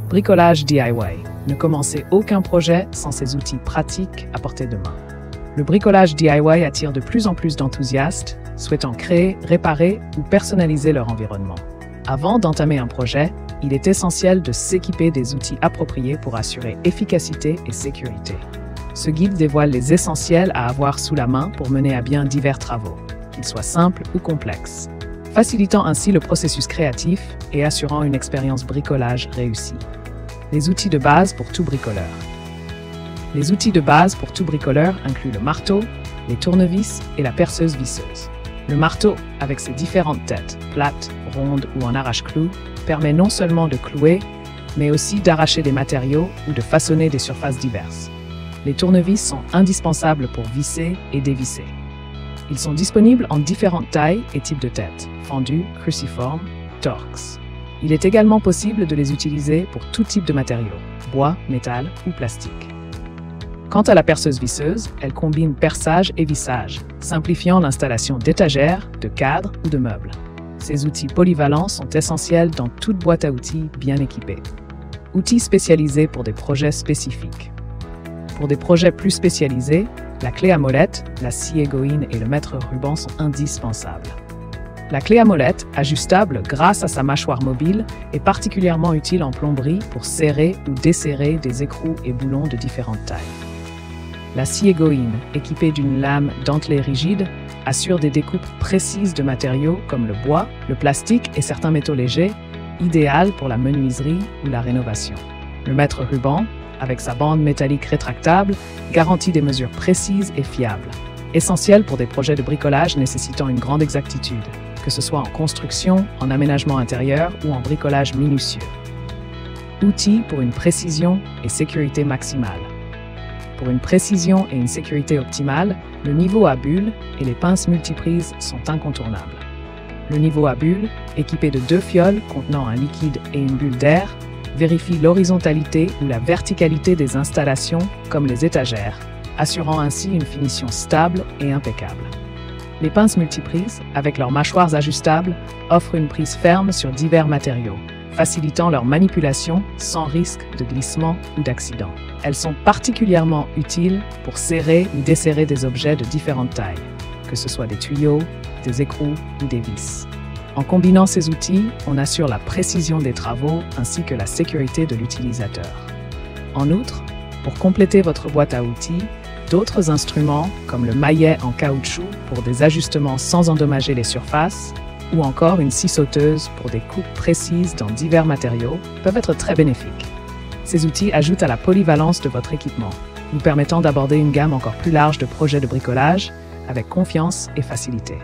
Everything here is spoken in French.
Bricolage DIY. Ne commencez aucun projet sans ces outils pratiques à portée de main. Le bricolage DIY attire de plus en plus d'enthousiastes souhaitant créer, réparer ou personnaliser leur environnement. Avant d'entamer un projet, il est essentiel de s'équiper des outils appropriés pour assurer efficacité et sécurité. Ce guide dévoile les essentiels à avoir sous la main pour mener à bien divers travaux, qu'ils soient simples ou complexes, facilitant ainsi le processus créatif et assurant une expérience bricolage réussie. Les outils de base pour tout bricoleur. Les outils de base pour tout bricoleur incluent le marteau, les tournevis et la perceuse visseuse. Le marteau, avec ses différentes têtes, plates, rondes ou en arrache-clous, permet non seulement de clouer, mais aussi d'arracher des matériaux ou de façonner des surfaces diverses. Les tournevis sont indispensables pour visser et dévisser. Ils sont disponibles en différentes tailles et types de têtes, fendues, cruciformes, Torx. Il est également possible de les utiliser pour tout type de matériaux, bois, métal ou plastique. Quant à la perceuse visseuse, elle combine perçage et vissage, simplifiant l'installation d'étagères, de cadres ou de meubles. Ces outils polyvalents sont essentiels dans toute boîte à outils bien équipée. Outils spécialisés pour des projets spécifiques. Pour des projets plus spécialisés, la clé à molette, la scie égoïne et le mètre-ruban sont indispensables. La clé à molette, ajustable grâce à sa mâchoire mobile, est particulièrement utile en plomberie pour serrer ou desserrer des écrous et boulons de différentes tailles. La scie égoïne, équipée d'une lame dentelée rigide, assure des découpes précises de matériaux comme le bois, le plastique et certains métaux légers, idéal pour la menuiserie ou la rénovation. Le mètre-ruban, avec sa bande métallique rétractable, garantit des mesures précises et fiables, essentielles pour des projets de bricolage nécessitant une grande exactitude, que ce soit en construction, en aménagement intérieur ou en bricolage minutieux. Outils pour une précision et sécurité maximale. Pour une précision et une sécurité optimale, le niveau à bulles et les pinces multiprises sont incontournables. Le niveau à bulles, équipé de 2 fioles contenant un liquide et une bulle d'air, vérifie l'horizontalité ou la verticalité des installations, comme les étagères, assurant ainsi une finition stable et impeccable. Les pinces multiprises, avec leurs mâchoires ajustables, offrent une prise ferme sur divers matériaux, facilitant leur manipulation sans risque de glissement ou d'accident. Elles sont particulièrement utiles pour serrer ou desserrer des objets de différentes tailles, que ce soit des tuyaux, des écrous ou des vis. En combinant ces outils, on assure la précision des travaux ainsi que la sécurité de l'utilisateur. En outre, pour compléter votre boîte à outils, d'autres instruments, comme le maillet en caoutchouc pour des ajustements sans endommager les surfaces, ou encore une scie sauteuse pour des coupes précises dans divers matériaux, peuvent être très bénéfiques. Ces outils ajoutent à la polyvalence de votre équipement, vous permettant d'aborder une gamme encore plus large de projets de bricolage avec confiance et facilité.